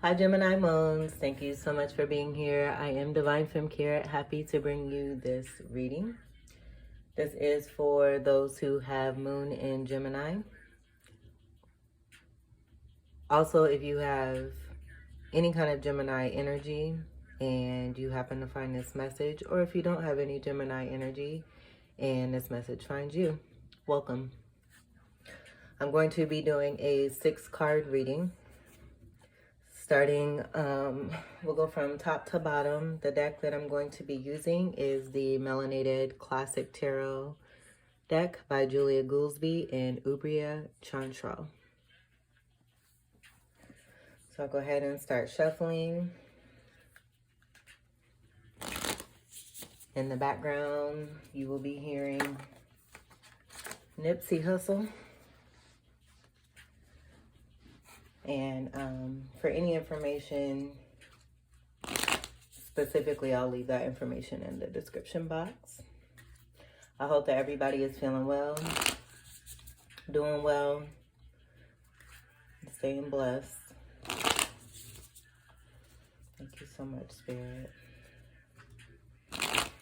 Hi Gemini Moons, thank you so much for being here. I am Divine Femme Carrot, happy to bring you this reading. This is for those who have Moon in Gemini. Also, if you have any kind of Gemini energy and you happen to find this message, or if you don't have any Gemini energy and this message finds you, welcome. I'm going to be doing a 6-card reading. Starting, we'll go from top to bottom. The deck that I'm going to be using is the Melanated Classic Tarot deck by Julia Goolsby and Ubria Chantrell. So I'll go ahead and start shuffling. In the background, you will be hearing Nipsey Hussle. And for any information, specifically, I'll leave that information in the description box. I hope that everybody is feeling well, doing well, staying blessed. Thank you so much, Spirit.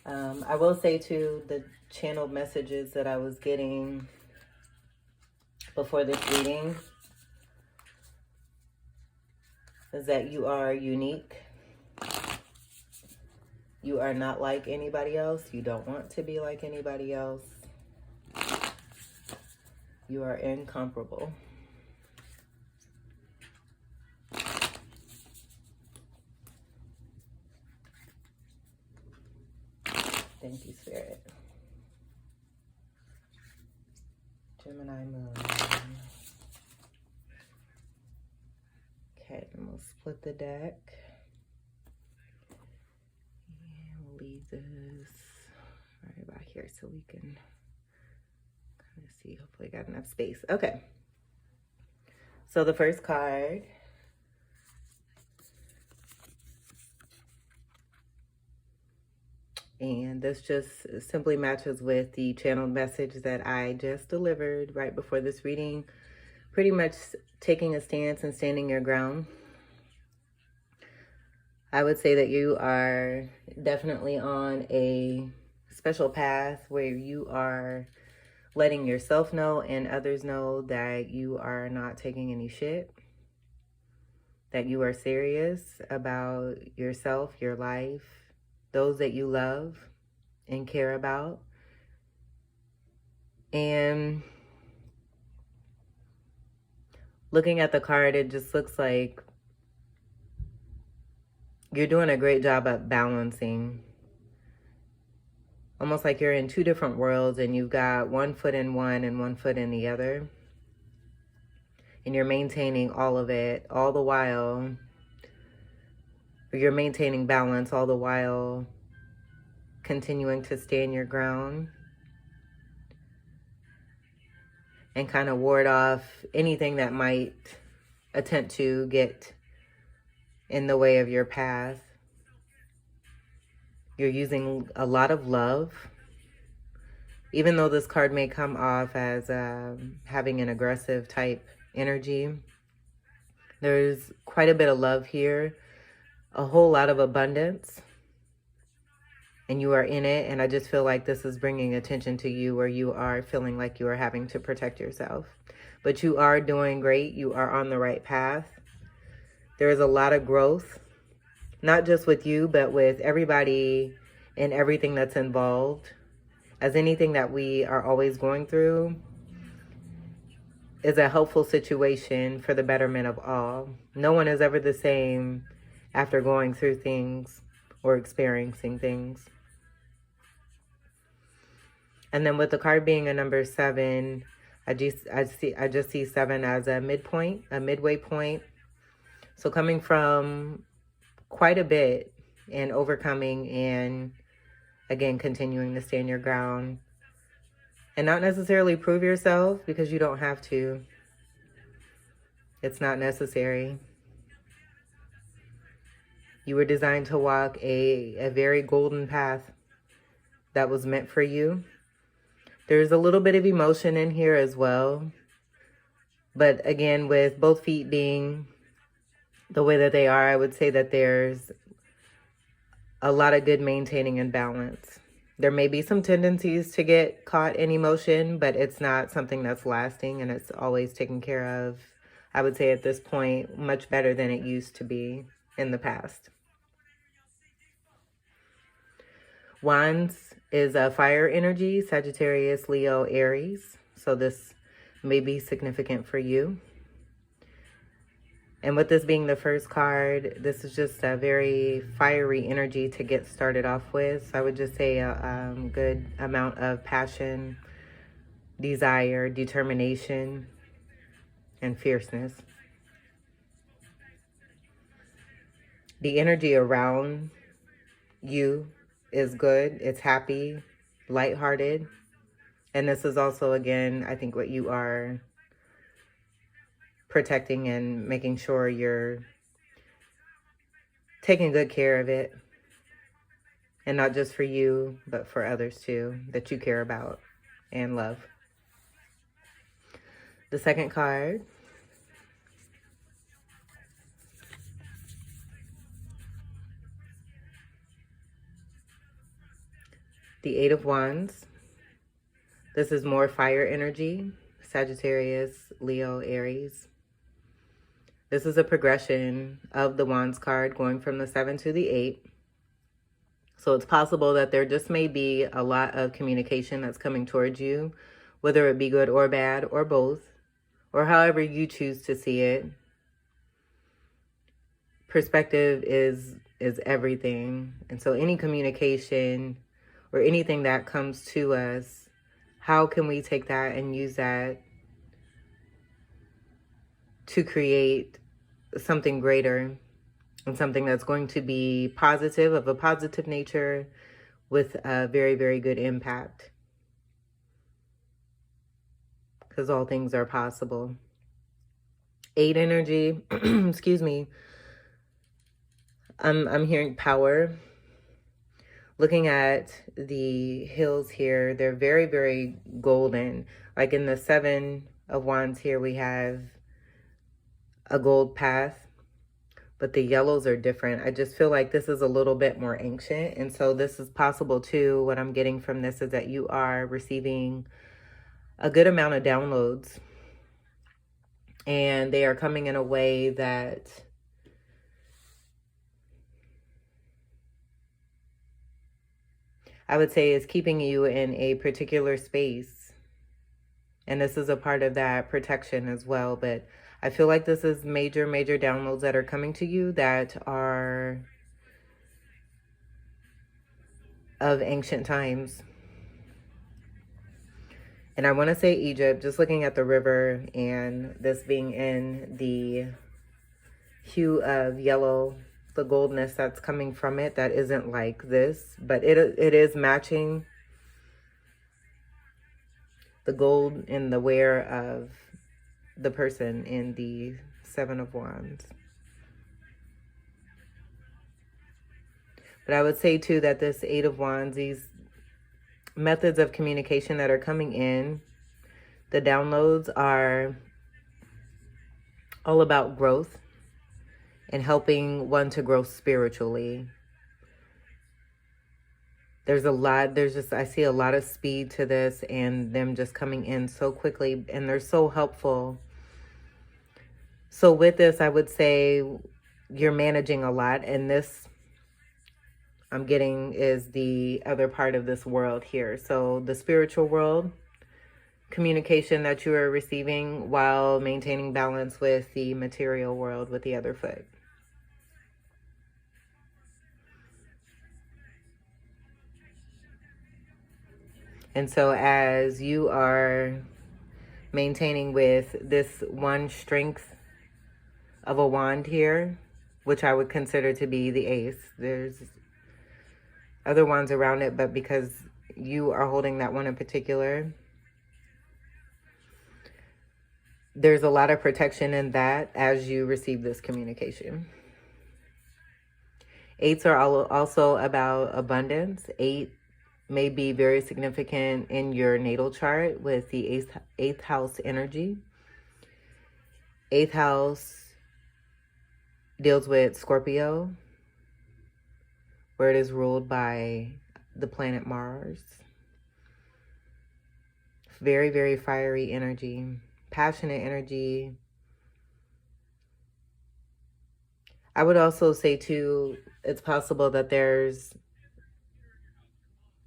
I will say, too, the channeled messages that I was getting before this reading is that you are unique. You are not like anybody else. You don't want to be like anybody else. You are incomparable. Thank you, Spirit. Gemini Moon. Okay, and we'll split the deck. And we'll leave this right about here so we can kind of see. Hopefully I got enough space. Okay. So the first card and this just simply matches with the channeled message that I just delivered right before this reading. Pretty much taking a stance and standing your ground. I would say that you are definitely on a special path where you are letting yourself know and others know that you are not taking any shit, that you are serious about yourself, your life, those that you love and care about. And looking at the card, it just looks like you're doing a great job at balancing. Almost like you're in two different worlds and you've got one foot in one and one foot in the other. And you're maintaining all of it, all the while. Or you're maintaining balance all the while continuing to stand your ground. And kind of ward off anything that might attempt to get in the way of your path. You're using a lot of love. Even though this card may come off as having an aggressive type energy, there's quite a bit of love here. A whole lot of abundance. And you are in it. And I just feel like this is bringing attention to you where you are feeling like you are having to protect yourself. But you are doing great. You are on the right path. There is a lot of growth, not just with you, but with everybody and everything that's involved. As anything that we are always going through is a helpful situation for the betterment of all. No one is ever the same after going through things or experiencing things. And then with the card being a number 7, I just see 7 as a midpoint, a midway point. So coming from quite a bit and overcoming and, again, continuing to stand your ground. And not necessarily prove yourself because you don't have to. It's not necessary. You were designed to walk a very golden path that was meant for you. There's a little bit of emotion in here as well. But again, with both feet being the way that they are, I would say that there's a lot of good maintaining and balance. There may be some tendencies to get caught in emotion, but it's not something that's lasting, and it's always taken care of, I would say at this point, much better than it used to be in the past. Wands is a fire energy, Sagittarius, Leo, Aries. So this may be significant for you. And with this being the first card, this is just a very fiery energy to get started off with. So I would just say a good amount of passion, desire, determination, and fierceness. The energy around you is good. It's happy, lighthearted. And this is also, again, I think what you are protecting and making sure you're taking good care of it. And not just for you, but for others too, that you care about and love. The second card. The Eight of Wands. This is more fire energy, Sagittarius, Leo, Aries. This is a progression of the Wands card going from the 7 to the 8. So it's possible that there just may be a lot of communication that's coming towards you, whether it be good or bad or both, or however you choose to see it. Perspective is everything. And so any communication or anything that comes to us, how can we take that and use that to create something greater and something that's going to be positive, of a positive nature, with a very, very good impact? Because all things are possible. 8 energy, excuse me. I'm hearing power. Looking at the hills here, they're very, very golden. Like in the 7 of Wands here, we have a gold path, but the yellows are different. I just feel like this is a little bit more ancient. And so this is possible too. What I'm getting from this is that you are receiving a good amount of downloads, and they are coming in a way that I would say is keeping you in a particular space. And this is a part of that protection as well. But I feel like this is major, major downloads that are coming to you that are of ancient times. And I want to say Egypt, just looking at the river and this being in the hue of yellow, the goldness that's coming from it, that isn't like this, but it is matching the gold in the wear of the person in the 7 of Wands. But I would say too that this 8 of Wands, these methods of communication that are coming in, the downloads are all about growth and helping one to grow spiritually. I see a lot of speed to this, and them just coming in so quickly, and they're so helpful. So with this, I would say you're managing a lot, and this I'm getting is the other part of this world here. So the spiritual world, communication that you are receiving while maintaining balance with the material world with the other foot. And so as you are maintaining with this one strength of a wand here, which I would consider to be the ace, there's other wands around it, but because you are holding that one in particular, there's a lot of protection in that as you receive this communication. 8s are also about abundance. 8 may be very significant in your natal chart with the 8th house energy. 8th house deals with Scorpio, where it is ruled by the planet Mars. Very, very fiery energy, passionate energy. I would also say too, it's possible that there's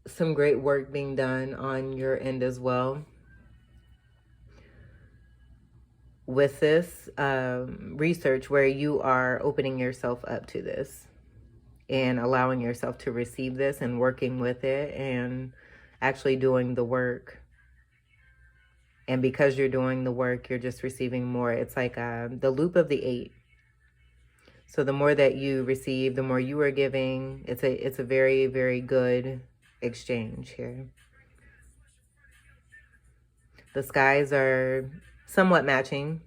some great work being done on your end as well with this research, where you are opening yourself up to this and allowing yourself to receive this and working with it and actually doing the work. And because you're doing the work, you're just receiving more. It's like the loop of the 8. So the more that you receive, the more you are giving. It's a very, very good exchange here. The skies are somewhat matching.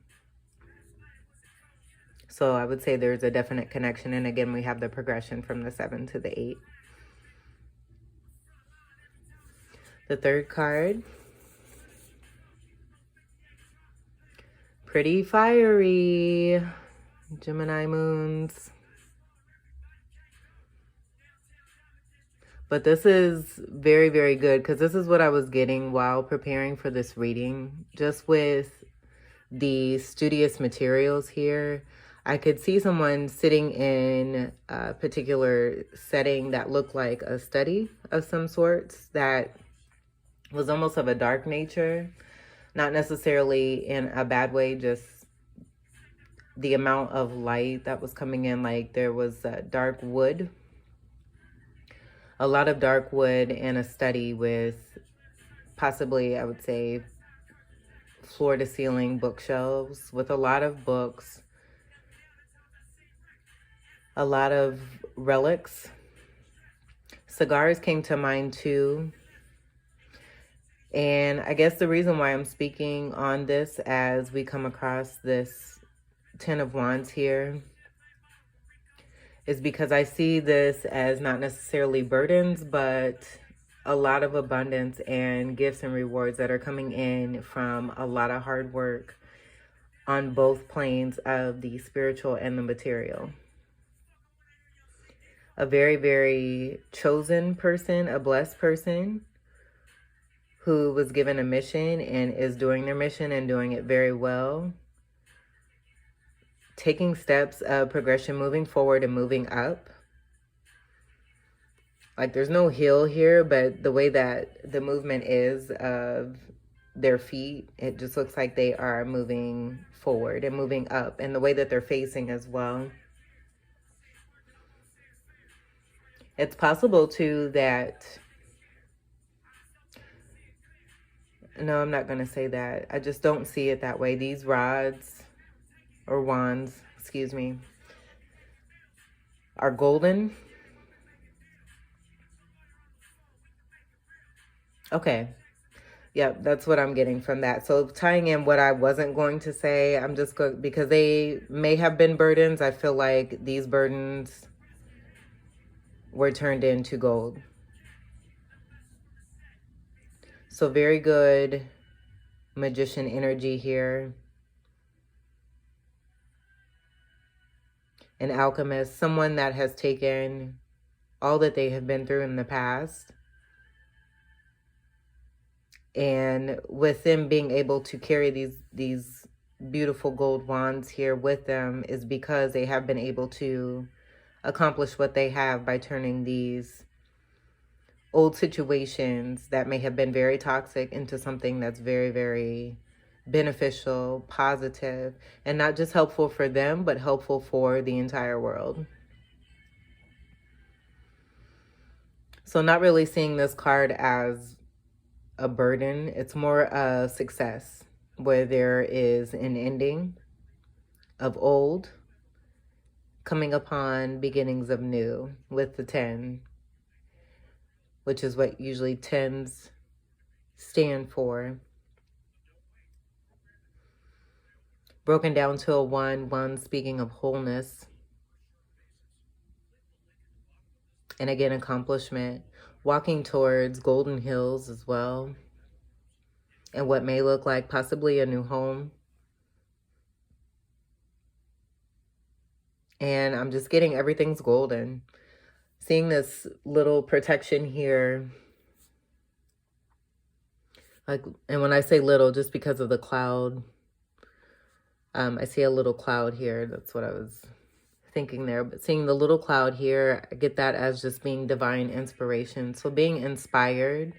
So I would say there's a definite connection. And again, we have the progression from the 7 to the 8. The third card. Pretty fiery. Gemini moons. But this is very, very good, because this is what I was getting while preparing for this reading. Just with the studious materials here, I could see someone sitting in a particular setting that looked like a study of some sorts, that was almost of a dark nature. Not necessarily in a bad way, just the amount of light that was coming in. Like there was dark wood, a lot of dark wood, and a study with possibly, I would say, floor to ceiling bookshelves with a lot of books, a lot of relics. Cigars came to mind too. And I guess the reason why I'm speaking on this as we come across this 10 of Wands here is because I see this as not necessarily burdens, but a lot of abundance and gifts and rewards that are coming in from a lot of hard work on both planes of the spiritual and the material. A very, very chosen person, a blessed person who was given a mission and is doing their mission and doing it very well. Taking steps of progression, moving forward and moving up. Like there's no hill here, but the way that the movement is of their feet, it just looks like they are moving forward and moving up, and the way that they're facing as well. It's possible too that, no, I'm not going to say that. I just don't see it that way. These rods or wands, excuse me, are golden. Okay. Yep, that's what I'm getting from that. So tying in what I wasn't going to say, I'm just going, because they may have been burdens, I feel like these burdens were turned into gold. So very good magician energy here. An alchemist, someone that has taken all that they have been through in the past, and with them being able to carry these beautiful gold wands here with them is because they have been able to accomplish what they have by turning these old situations that may have been very toxic into something that's very, very beneficial, positive, and not just helpful for them, but helpful for the entire world. So not really seeing this card as a burden. It's more a success, where there is an ending of old, coming upon beginnings of new, with the 10, which is what usually 10s stand for. Broken down to a 1, speaking of wholeness. And again, accomplishment. Walking towards golden hills as well. And what may look like possibly a new home. And I'm just getting everything's golden. Seeing this little protection here. Like, and when I say little, just because of the cloud, I see a little cloud here. That's what I was thinking there. But seeing the little cloud here, I get that as just being divine inspiration. So being inspired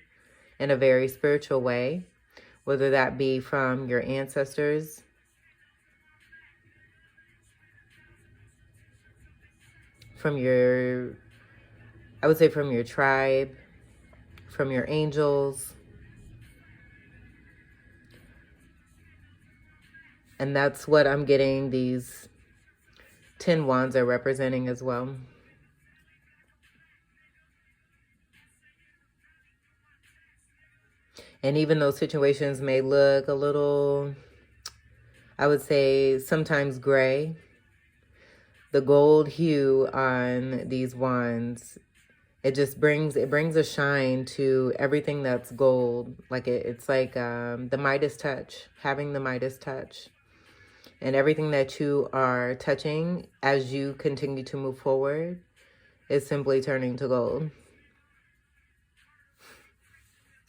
in a very spiritual way, whether that be from your ancestors, from your, I would say from your tribe, from your angels. And that's what I'm getting these 10 wands are representing as well. And even though situations may look a little, I would say sometimes gray, the gold hue on these wands, it just brings a shine to everything that's gold. Like it's like the Midas touch, having the Midas touch. And everything that you are touching as you continue to move forward is simply turning to gold.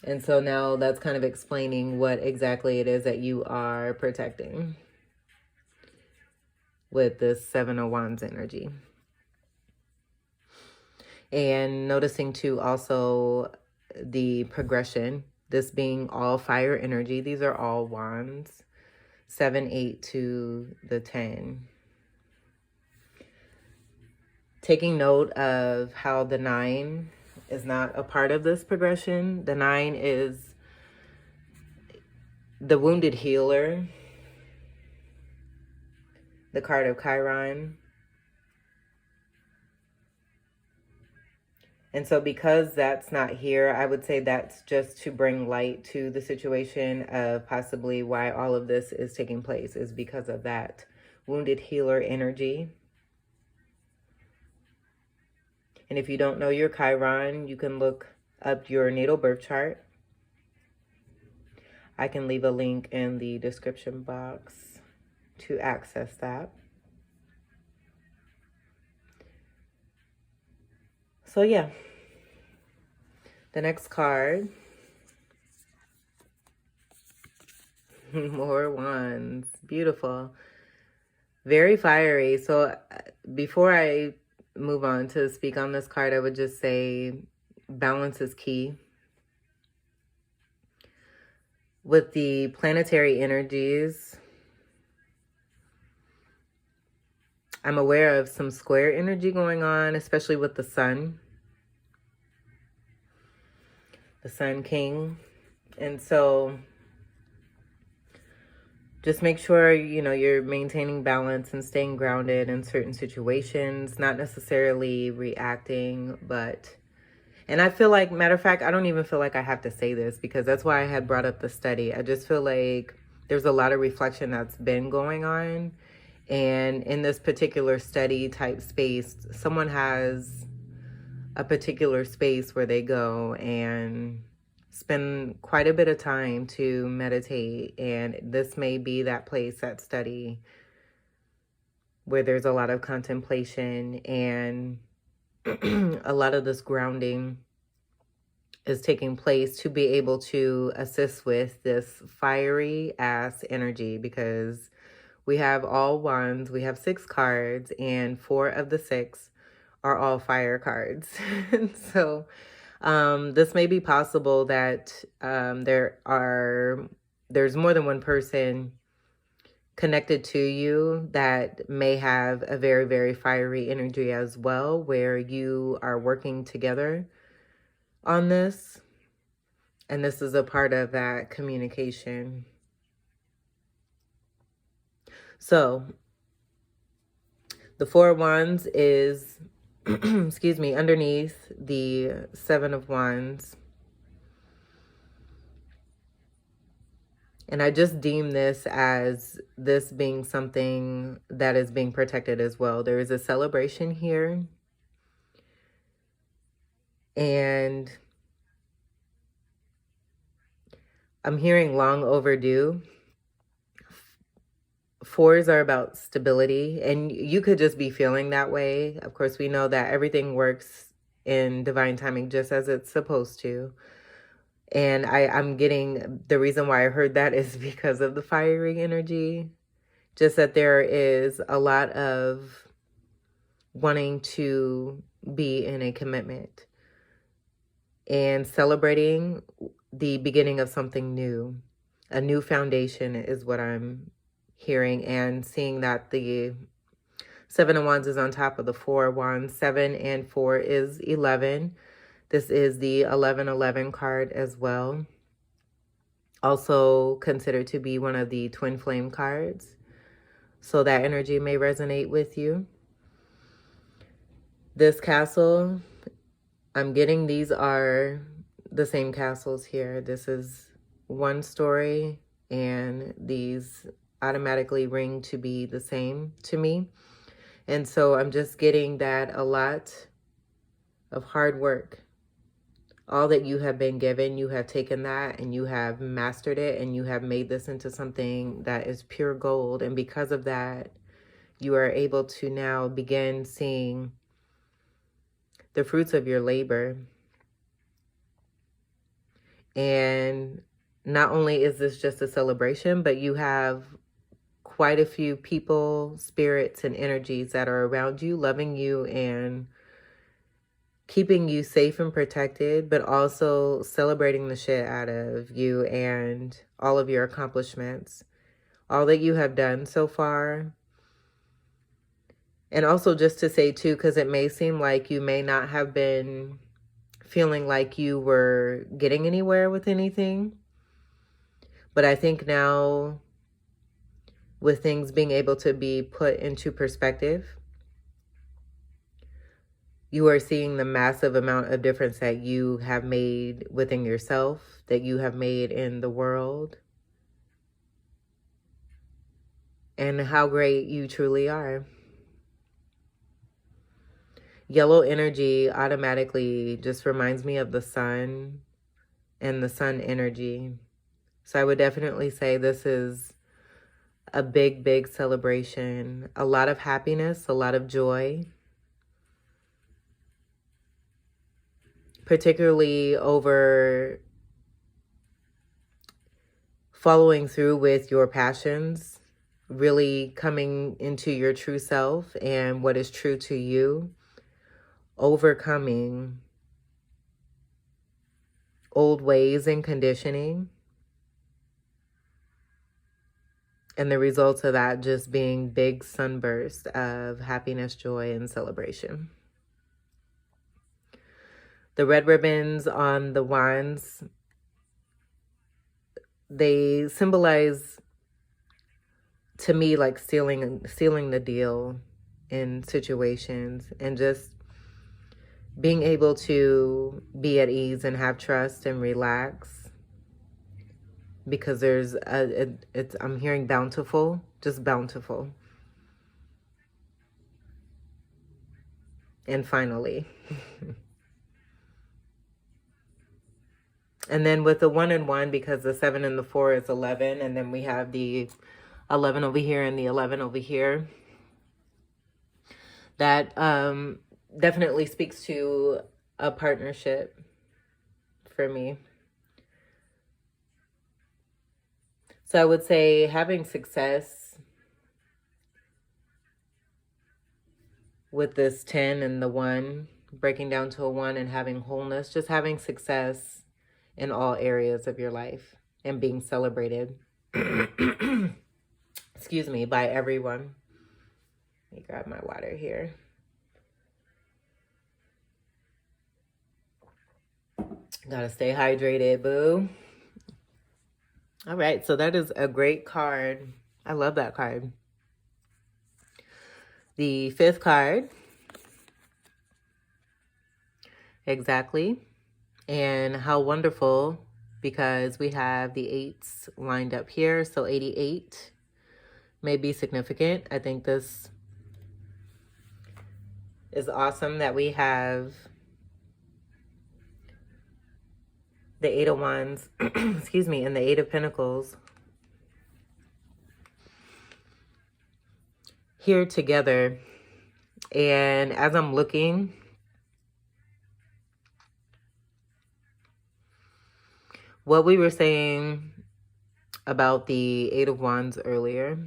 And so now that's kind of explaining what exactly it is that you are protecting with this Seven of Wands energy. And noticing too also the progression, this being all fire energy. These are all wands, 7, 8 to the 10. Taking note of how the 9 is not a part of this progression. The 9 is the wounded healer, the card of Chiron. And so because that's not here, I would say that's just to bring light to the situation of possibly why all of this is taking place is because of that wounded healer energy. And if you don't know your Chiron, you can look up your natal birth chart. I can leave a link in the description box to access that. So yeah, the next card, more wands, beautiful, very fiery. So before I move on to speak on this card, I would just say balance is key. With the planetary energies, I'm aware of some square energy going on, especially with the sun king. And so just make sure, you know, you're maintaining balance and staying grounded in certain situations, not necessarily reacting, but, and I feel like, matter of fact, I don't even feel like I have to say this because that's why I had brought up the study. I just feel like there's a lot of reflection that's been going on. And in this particular study type space, someone has a particular space where they go and spend quite a bit of time to meditate. And this may be that place, that study, where there's a lot of contemplation and a lot of this grounding is taking place to be able to assist with this fiery ass energy, because we have all wands, we have 6 cards, and 4 of the 6 are all fire cards. So this may be possible that there's more than one person connected to you that may have a very, very fiery energy as well, where you are working together on this. And this is a part of that communication. So the 4 of Wands is, excuse me, underneath the 7 of Wands. And I just deem this as this being something that is being protected as well. There is a celebration here. And I'm hearing long overdue Fours are about stability, and you could just be feeling that way. Of course, we know that everything works in divine timing just as it's supposed to. And I'm getting, the reason why I heard that is because of the fiery energy. Just that there is a lot of wanting to be in a commitment and celebrating the beginning of something new. A new foundation is what I'm hearing, and seeing that the 7 of Wands is on top of the 4 of Wands. 7 and 4 is 11. This is the 1111 card as well. Also considered to be one of the twin flame cards. So that energy may resonate with you. This castle, I'm getting these are the same castles here. This is one story, and these automatically ring to be the same to me. And so I'm just getting that a lot of hard work. All that you have been given, you have taken that and you have mastered it, and you have made this into something that is pure gold. And because of that, you are able to now begin seeing the fruits of your labor. And not only is this just a celebration, but you have quite a few people, spirits, and energies that are around you, loving you and keeping you safe and protected, but also celebrating the shit out of you and all of your accomplishments, all that you have done so far. And also just to say too, because it may seem like you may not have been feeling like you were getting anywhere with anything. But I think now, with things being able to be put into perspective, you are seeing the massive amount of difference that you have made within yourself, that you have made in the world, and how great you truly are. Yellow energy automatically just reminds me of the sun and the sun energy. So I would definitely say this is a big, big celebration. A lot of happiness, a lot of joy. Particularly over following through with your passions. Really coming into your true self and what is true to you. Overcoming old ways and conditioning. And the results of that just being big sunbursts of happiness, joy, and celebration. The red ribbons on the wands, they symbolize to me like sealing the deal in situations, and just being able to be at ease and have trust and relax, because there's I'm hearing bountiful, just bountiful. And finally, and then with the 1 and 1, because the 7 and the 4 is 11, and then we have the 11 over here and the 11 over here, that definitely speaks to a partnership for me. So I would say having success with this 10 and the 1, breaking down to a 1, and having wholeness, just having success in all areas of your life and being celebrated, excuse me, by everyone. Let me grab my water here. Gotta stay hydrated, boo. All right, so that is a great card. I love that card. The 5th card. Exactly. And how wonderful, because we have the 8s lined up here. So 88 may be significant. I think this is awesome that we have the 8 of Wands, excuse me, and the 8 of Pentacles. here together. And as I'm looking, what we were saying about the Eight of Wands earlier,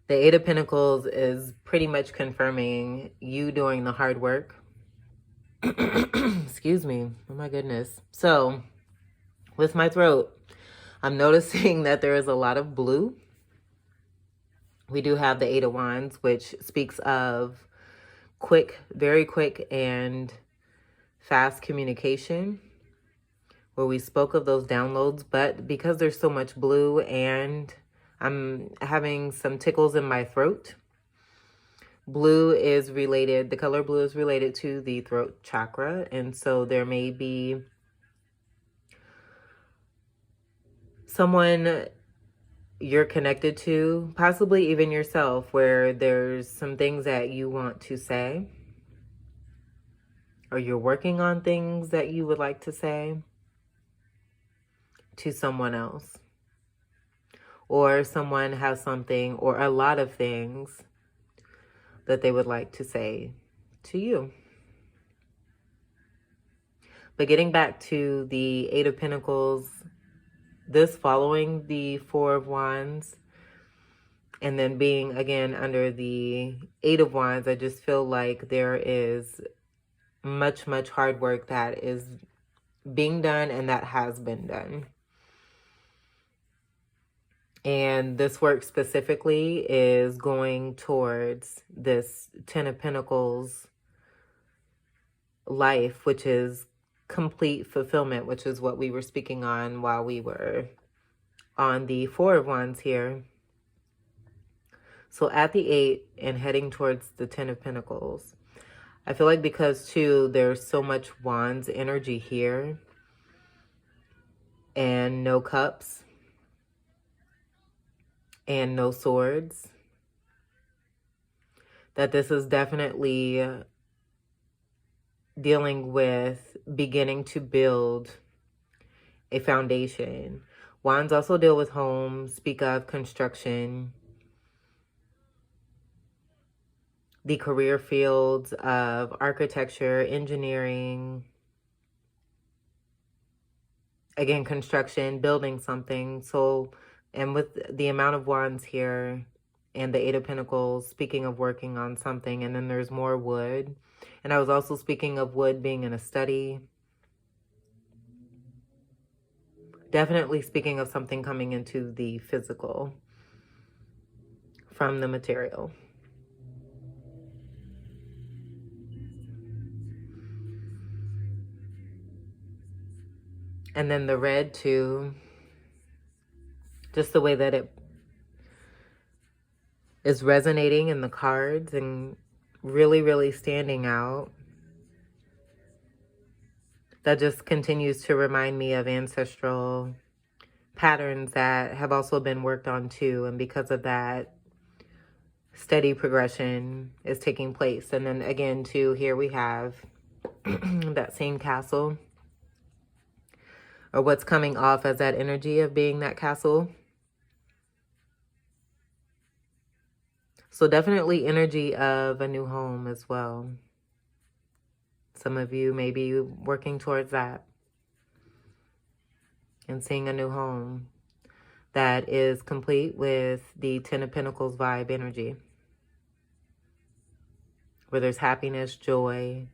the Eight of Pentacles is pretty much confirming you doing the hard work. Excuse me. Oh my goodness. So with my throat, I'm noticing that there is a lot of blue. We do have the Eight of Wands, which speaks of quick, very quick and fast communication, where we spoke of those downloads. But because there's so much blue and I'm having some tickles in my throat, blue is related, the color blue is related to the throat chakra. And so there may be someone you're connected to, possibly even yourself, where there's some things that you want to say, or you're working on things that you would like to say to someone else, or someone has something or a lot of things that they would like to say to you. But getting back to the Eight of Pentacles, this following the Four of Wands, and then being again under the Eight of Wands, I just feel like there is much, much hard work that is being done and that has been done. And this work specifically is going towards this Ten of Pentacles life, which is complete fulfillment, which is what we were speaking on while we were on the Four of Wands here. So at the Eight and heading towards the Ten of Pentacles, I feel like because too there's so much Wands energy here and no cups and no swords, that this is definitely dealing with beginning to build a foundation. Wands also deal with home, speak of construction, the career fields of architecture, engineering, again, construction, building something. So, and with the amount of Wands here and the Eight of Pentacles, speaking of working on something, and then there's more wood. And I was also speaking of wood being in a study. Definitely speaking of something coming into the physical from the material. And then the red too, just the way that it is resonating in the cards and really, really standing out. That just continues to remind me of ancestral patterns that have also been worked on too. And because of that, steady progression is taking place. And then again too, here we have that same castle, or what's coming off as that energy of being that castle. So definitely energy of a new home as well. Some of you may be working towards that and seeing a new home that is complete with the Ten of Pentacles vibe energy, where there's happiness, joy,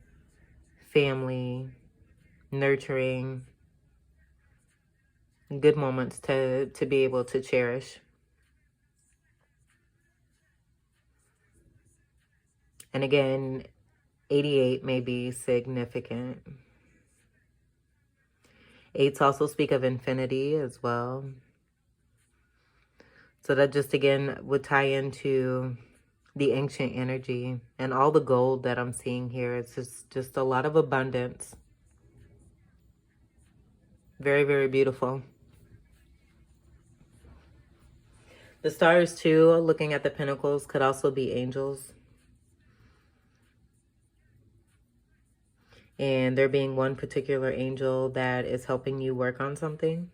family, nurturing, good moments to be able to cherish. And again, 88 may be significant. Eights also speak of infinity as well. So that just again would tie into the ancient energy, and all the gold that I'm seeing here. It's just a lot of abundance. Very, very beautiful. The stars too, looking at the pentacles, could also be angels. And there being one particular angel that is helping you work on something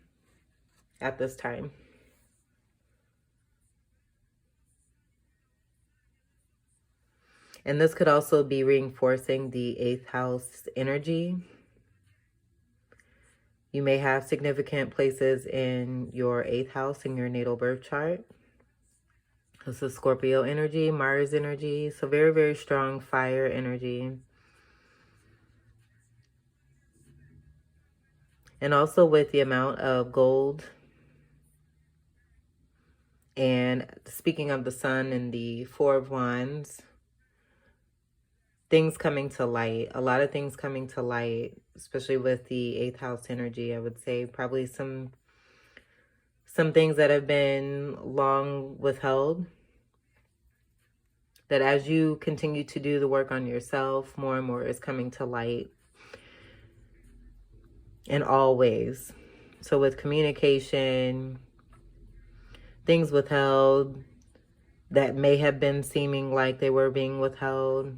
at this time. And this could also be reinforcing the 8th house energy. You may have significant places in your 8th house in your natal birth chart. This is Scorpio energy, Mars energy. So very, very strong fire energy. And also with the amount of gold. And speaking of the sun and the 4 of Wands, things coming to light, a lot of things coming to light, especially with the 8th house energy. I would say probably some things that have been long withheld, that as you continue to do the work on yourself, more and more is coming to light in all ways. So with communication, things withheld that may have been seeming like they were being withheld,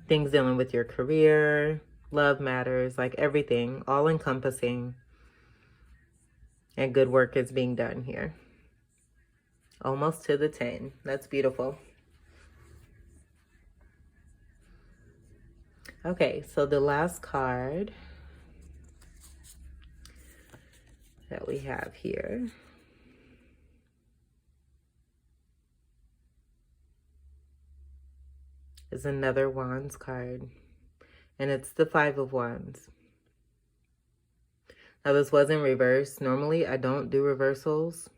things dealing with your career, love matters, like everything, all encompassing. And good work is being done here. Almost to the 10. That's beautiful. Okay, so the last card that we have here is another Wands card. And it's the 5 of Wands. Now, this was in reverse. Normally, I don't do reversals.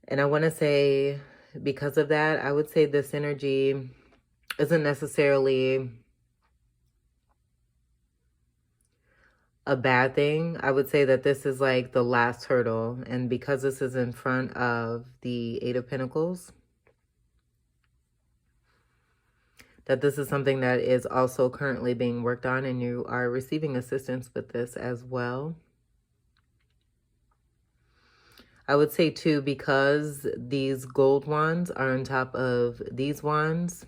And I want to say, because of that, I would say this energy isn't necessarily a bad thing. I would say that this is like the last hurdle. And because this is in front of the 8 of Pentacles, that this is something that is also currently being worked on, and you are receiving assistance with this as well. I would say too, because these gold wands are on top of these wands,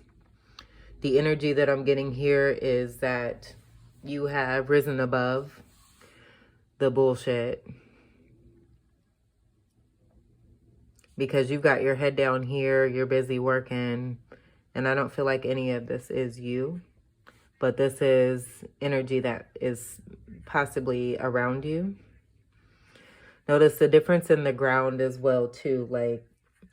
the energy that I'm getting here is that you have risen above the bullshit. Because you've got your head down here, you're busy working, and I don't feel like any of this is you, but this is energy that is possibly around you. Notice the difference in the ground as well too. Like,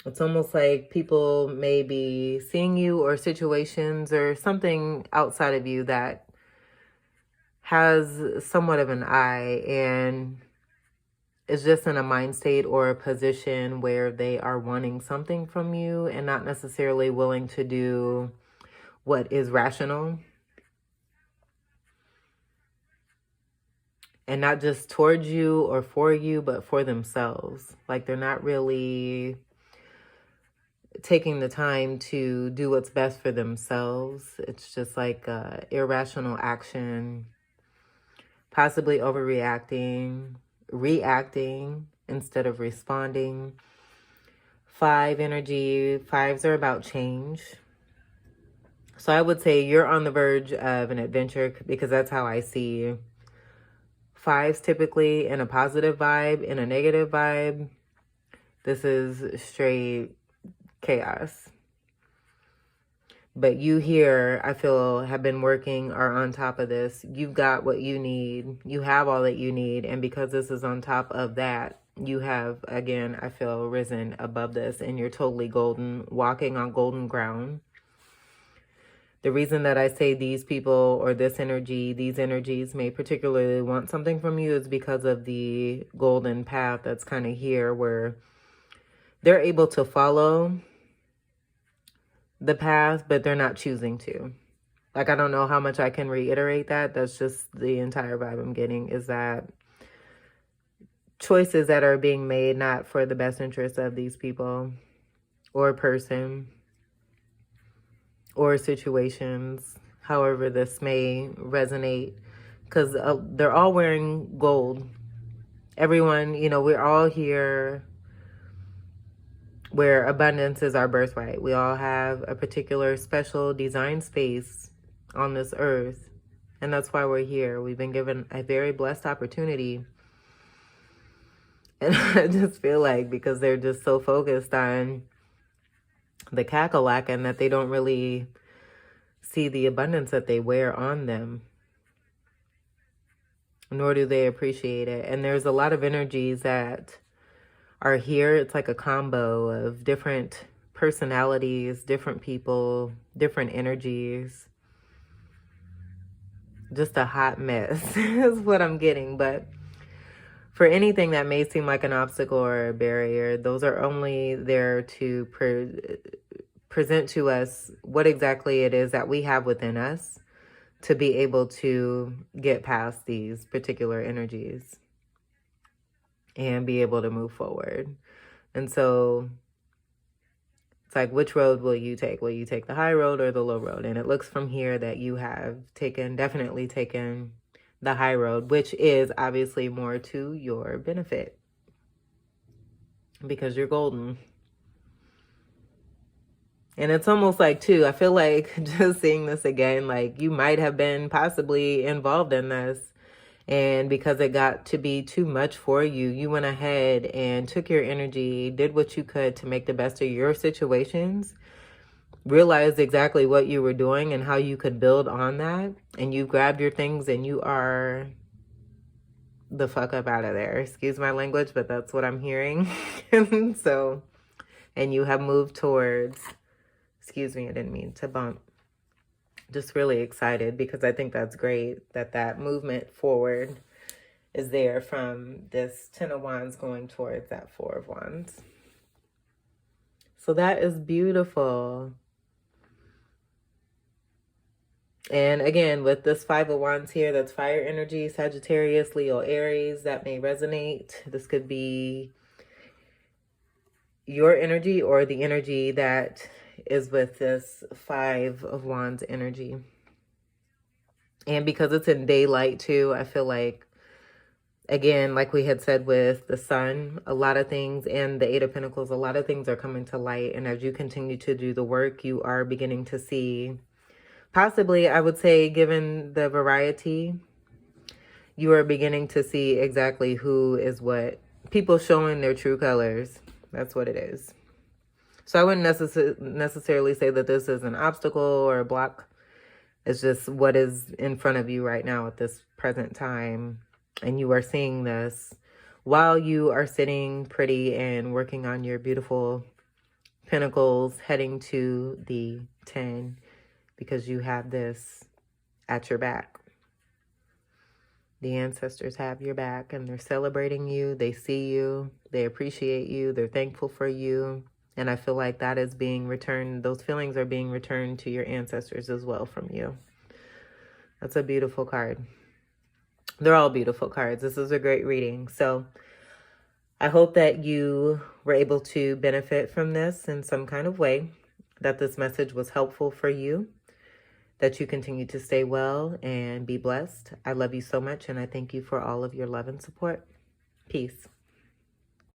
it's almost like people may be seeing you, or situations or something outside of you that has somewhat of an eye, and is just in a mind state or a position where they are wanting something from you and not necessarily willing to do what is rational. And not just towards you or for you, but for themselves. Like, they're not really taking the time to do what's best for themselves. It's just like irrational action, possibly overreacting, reacting instead of responding. 5 energy. 5s are about change. So I would say you're on the verge of an adventure, because that's how I see 5s typically in a positive vibe. In a negative vibe, this is straight chaos. But you here, I feel, have been working, are on top of this. You've got what you need. You have all that you need. And because this is on top of that, you have, again, I feel, risen above this. And you're totally golden, walking on golden ground. The reason that I say these people or this energy, these energies may particularly want something from you is because of the golden path that's kind of here, where they're able to follow the path, but they're not choosing to. Like, I don't know how much I can reiterate that. That's just the entire vibe I'm getting, is that choices that are being made not for the best interest of these people or person or situations, however this may resonate, because they're all wearing gold. Everyone, you know, we're all here where abundance is our birthright. We all have a particular special design space on this earth, and that's why we're here. We've been given a very blessed opportunity. And I just feel like, because they're just so focused on the cackalack, that they don't really see the abundance that they wear on them, nor do they appreciate it. And there's a lot of energies that are here. It's like a combo of different personalities, different people, different energies. Just a hot mess is what I'm getting. But for anything that may seem like an obstacle or a barrier, those are only there to present to us what exactly it is that we have within us to be able to get past these particular energies and be able to move forward. And so it's like, which road will you take? Will you take the high road or the low road? And it looks from here that you have definitely taken the high road, which is obviously more to your benefit because you're golden. And it's almost like, too, I feel like just seeing this again, like you might have been possibly involved in this. And because it got to be too much for you, you went ahead and took your energy, did what you could to make the best of your situations, realized exactly what you were doing and how you could build on that. And you grabbed your things and you are the fuck up out of there. Excuse my language, but that's what I'm hearing. So, and you have moved towards, excuse me, I didn't mean to bump. Just really excited because I think that's great that that movement forward is there from this 10 of Wands going towards that 4 of Wands. So that is beautiful. And again, with this 5 of Wands here, that's fire energy, Sagittarius, Leo, Aries, that may resonate. This could be your energy or the energy that is with this 5 of Wands energy. And because it's in daylight too, I feel like, again, like we had said with the sun, a lot of things, and the 8 of Pentacles, a lot of things are coming to light. And as you continue to do the work, you are beginning to see, possibly, I would say, given the variety, you are beginning to see exactly who is what. People showing their true colors. That's what it is. So I wouldn't necessarily say that this is an obstacle or a block. It's just what is in front of you right now at this present time. And you are seeing this while you are sitting pretty and working on your beautiful pentacles, heading to the 10, because you have this at your back. The ancestors have your back and they're celebrating you. They see you. They appreciate you. They're thankful for you. And I feel like that is being returned. Those feelings are being returned to your ancestors as well from you. That's a beautiful card. They're all beautiful cards. This is a great reading. So I hope that you were able to benefit from this in some kind of way, that this message was helpful for you, that you continue to stay well and be blessed. I love you so much, and I thank you for all of your love and support. Peace.